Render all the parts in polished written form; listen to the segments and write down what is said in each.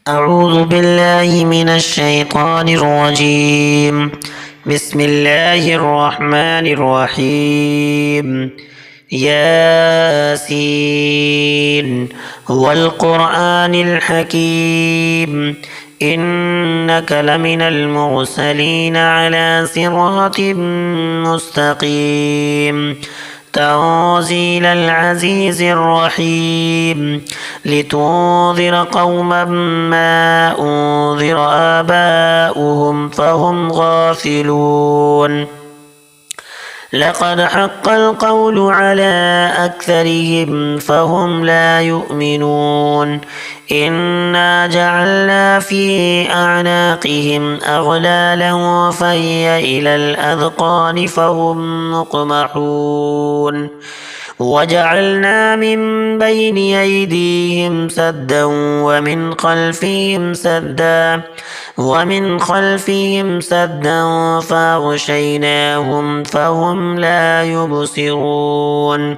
أعوذ بالله من الشيطان الرجيم. بسم الله الرحمن الرحيم. ياسين والقرآن الحكيم إنك لمن المرسلين على صراط مستقيم تنزيل العزيز الرحيم لتنذر قوما ما أنذر آباؤهم فهم غافلون. لقد حق القول على أكثرهم فهم لا يؤمنون. إنا جعلنا في أعناقهم أغلالا فهي إلى الأذقان فهم مقمحون. وجعلنا من بين أيديهم سدا ومن خلفهم سدا فأغشيناهم فهم لا يبصرون.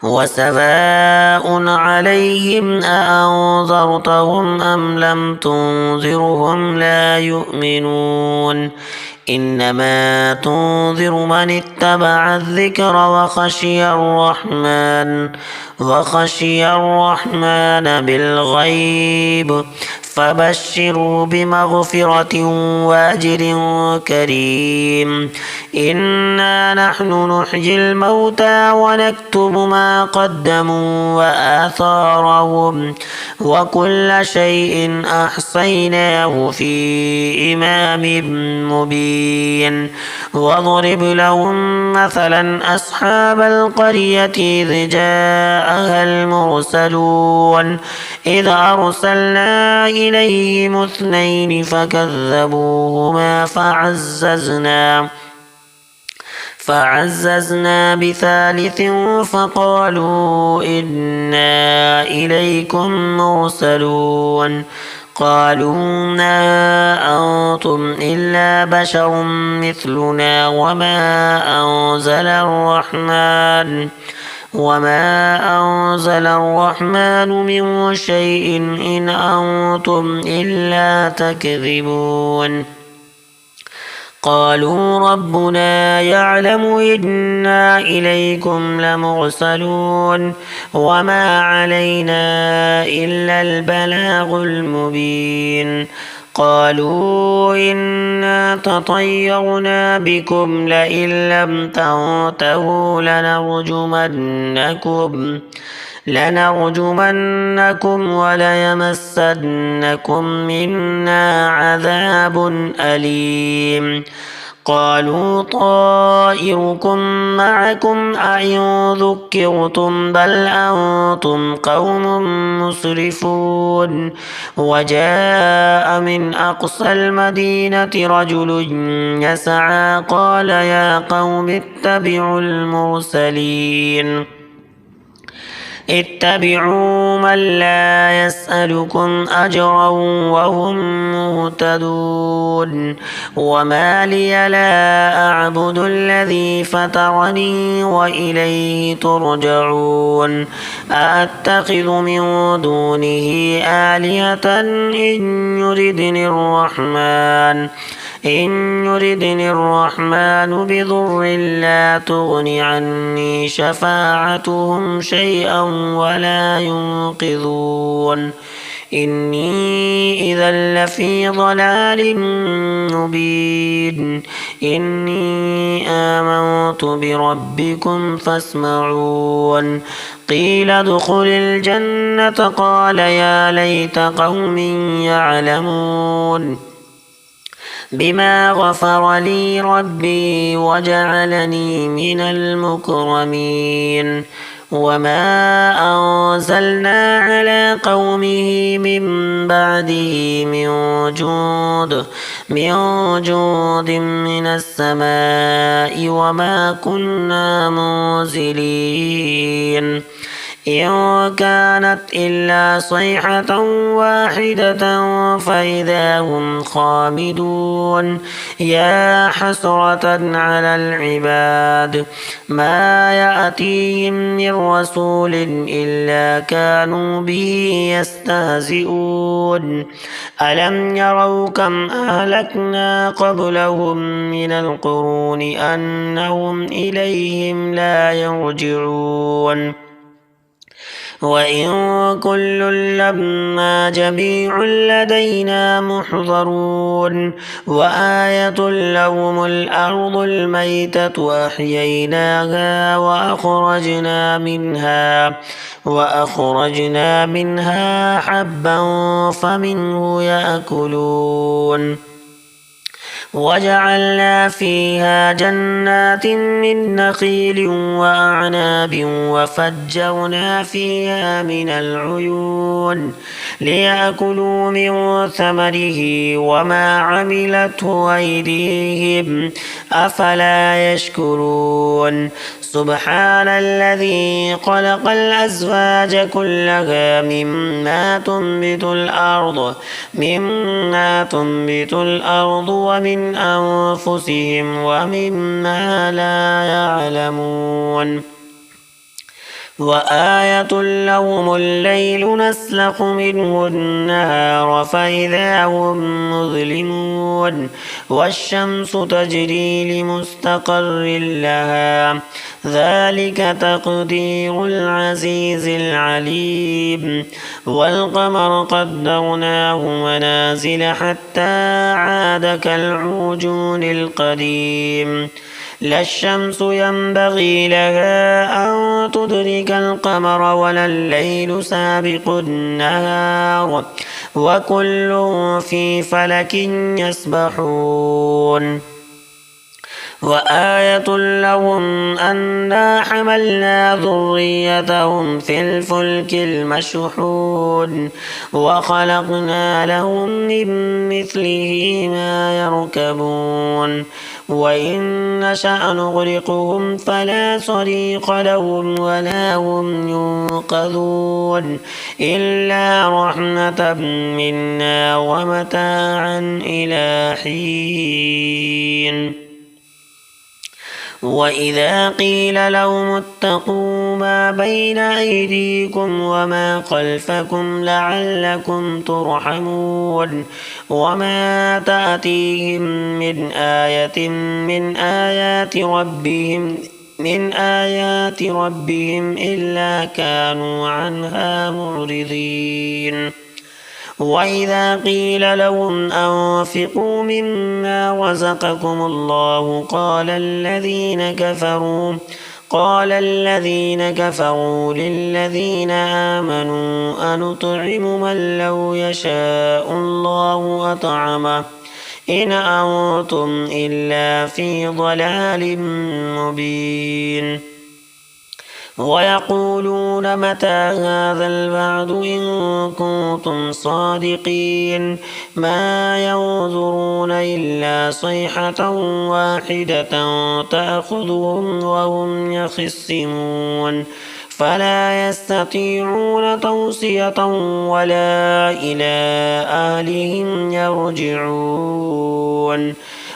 وسواء عليهم أأنذرتهم أم لم تنذرهم لا يؤمنون. إنما تنذر من اتبع الذكر وخشي الرحمن بالغيب فبشره بمغفرة وأجر كريم. إنا نحن نحيي الموتى ونكتب ما قدموا وآثارهم وكل شيء أحصيناه في إمام مبين. واضرب لهم مثلا أصحاب القرية إذ جاءها المرسلون إذ أرسلنا إليهم اثنين فكذبوهما فعززنا بثالث فقالوا إنا إليكم مرسلون. قالوا ما أنتم إلا بشر مثلنا وما أنزل الرحمن من شيء إن أنتم إلا تكذبون. قالوا ربنا يعلم إنا إليكم لمرسلون وما علينا إلا البلاغ المبين. قالوا إنا تطيرنا بكم لئن لم تنتهوا لنرجمنكم وليمسنكم منا عذاب أليم. قالوا طائركم معكم أئن ذكرتم بل أنتم قوم مسرفون. وجاء من أقصى المدينة رجل يسعى قال يا قوم اتبعوا من لا يسألكم أجرا وهم مهتدون. وما لي لا أعبد الذي فطرني وإليه ترجعون. أأتخذ من دونه آلهة إن يردني الرحمن بضر لا تغن عني شفاعتهم شيئا ولا ينقذون. إني إذا لفي ضلال مبين. إني آمنت بربكم فاسمعون. قيل ادخل الجنة قال يا ليت قومي يعلمون بما غفر لي ربي وجعلني من المكرمين. وما أنزلنا على قومه من بعده من جود من السماء وما كنا منزلين. إن كانت إلا صيحة واحدة فإذا هم خامدون يا حسرة على العباد ما يأتيهم من رسول إلا كانوا به يستهزئون ألم يروا كم أهلكنا قبلهم من القرون أنهم إليهم لا يرجعون وإن كل لما جميع لدينا محضرون وآية لهم الأرض الميتة أحييناها وأخرجنا منها حبا فمنه يأكلون وجعلنا فيها جنات من نخيل وأعناب وفجرنا فيها من العيون ليأكلوا من ثمره وما عملته أيديهم أفلا يشكرون سبحان الذي خلق الأزواج كلها مما تنبت الأرض ومن أنفسهم ومما لا يعلمون وآية لهم الليل نسلخ منه النهار فإذا هم مظلمون والشمس تجري لمستقر لها ذلك تقدير العزيز العليم والقمر قدرناه منازل حتى عاد كالعرجون القديم لا الشمس ينبغي لها أن تدرك القمر ولا الليل سابق النهار وكل في فلك يسبحون وآية لهم أنا حملنا ذريتهم في الفلك المشحون وخلقنا لهم من مثله ما يركبون وإن نشأ نغرقهم فلا صريخ لهم ولا هم ينقذون إلا رحمة منا ومتاعا إلى حين وإذا قيل لهم اتقوا ما بين أيديكم وما خلفكم لعلكم ترحمون وما تأتيهم من آية من آيات ربهم إلا كانوا عنها معرضين وإذا قيل لهم أنفقوا مما رزقكم الله قال الذين كفروا للذين آمنوا أنطعم من لو يشاء الله أطعمه إن أنتم إلا في ضلال مبين ويقولون متى هذا الوعد إن كنتم صادقين ما ينظرون إلا صيحة واحدة تأخذهم وهم يخصمون فلا يستطيعون توصية ولا إلى أهلهم يرجعون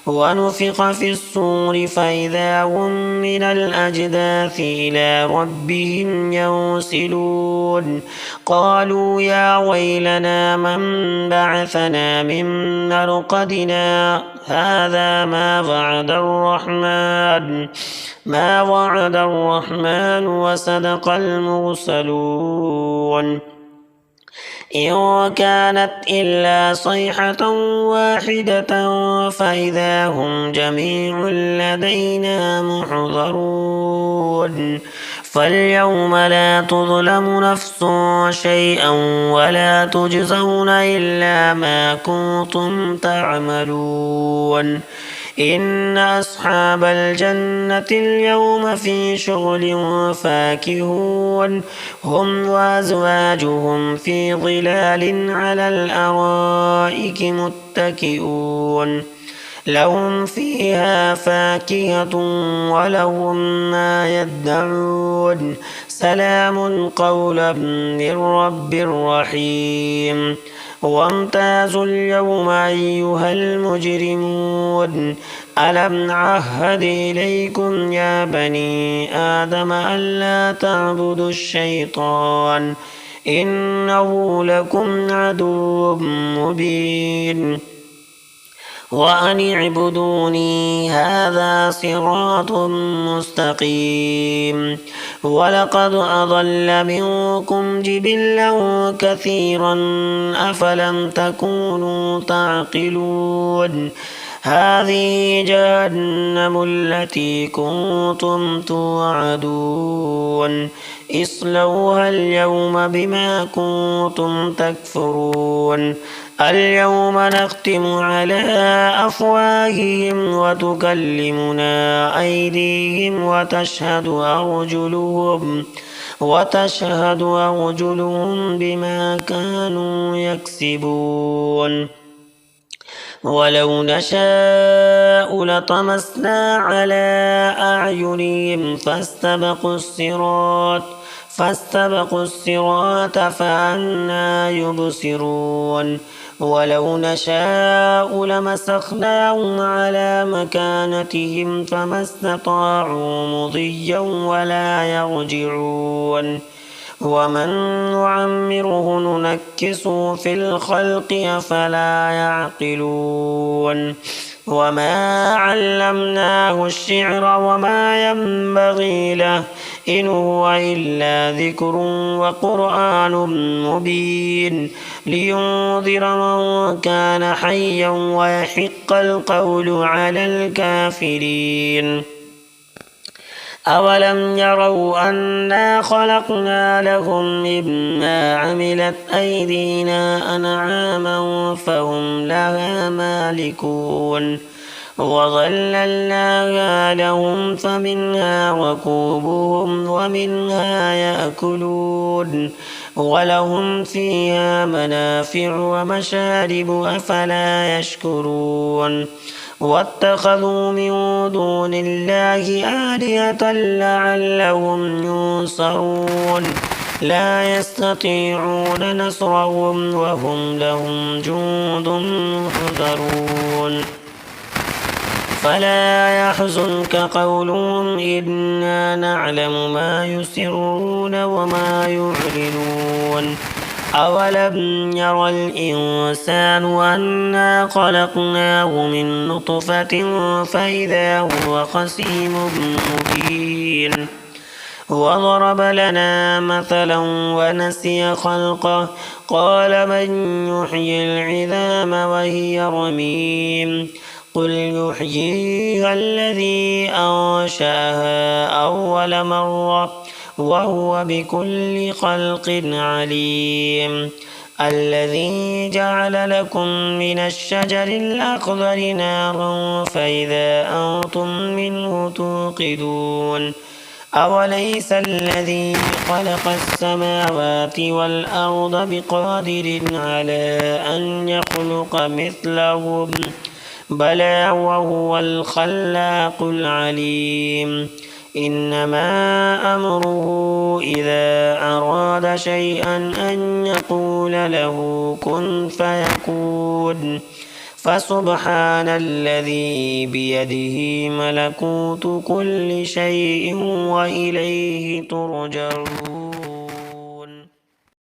ونفخ في الصور فإذا هم من الأجداث إلى ربهم ينسلون قالوا يا ويلنا من بعثنا من مرقدنا هذا ما وعد الرحمن وصدق المرسلون إن كانت إلا صيحة واحدة فإذا هم جميع لدينا محضرون فاليوم لا تظلم نفس شيئا ولا تجزون إلا ما كنتم تعملون إن أصحاب الجنة اليوم في شغل فاكهون هم وأزواجهم في ظلال على الأرائك متكئون لهم فيها فاكهة ولهم ما يدعون سلام قولا من رب رحيم. وامتازوا اليوم أيها المجرمون ألم عهد إليكم يا بني آدم ألا تعبدوا الشيطان إنه لكم عدو مبين وأن اعبدوني هذا صراط مستقيم. ولقد أضل منكم جبلا كثيرا أفلم تكونوا تعقلون. هذه جهنم التي كنتم توعدون اصلوها اليوم بما كنتم تكفرون. اليوم نختم على أفواههم وتكلمنا أيديهم وتشهد أرجلهم بما كانوا يكسبون. ولو نشاء لطمسنا على أعينهم فاستبقوا الصراط فأنى يبصرون. ولو نشاء لمسخناهم على مكانتهم فما استطاعوا مضيا ولا يرجعون. ومن نعمره ننكسه في الخلق أفلا يعقلون. وما علمناه الشعر وما ينبغي له إن هو إلا ذكر وقرآن مبين لينذر من كان حيا ويحق القول على الكافرين. أولم يروا أنا خلقنا لهم مما عملت أيدينا أنعاما فهم لها مالكون. وظللناها لهم فمنها ركوبهم ومنها يأكلون ولهم فيها منافع ومشارب أفلا يشكرون. واتخذوا من دون الله آلهة لعلهم ينصرون لا يستطيعون نصرهم وهم لهم جند محضرون. فلا يحزنك قولهم إنا نعلم ما يسرون وما يعلنون. أولم ير الإنسان أنا خلقناه من نطفة فإذا هو خصيم مبين. وضرب لنا مثلا ونسي خلقه قال من يحيي العظام وهي رميم قل يحييها الذي أنشأها أول مرة وهو بكل خلق عليم. الذي جعل لكم من الشجر الأخضر نارا فإذا أنتم منه توقدون. أوليس الذي خلق السماوات والأرض بقادر على أن يخلق مثلهم بلى وهو الخلاق العليم. إنما أمره إذا أراد شيئا أن يقول له كن فيكون. فسبحان الذي بيده ملكوت كل شيء وإليه ترجعون.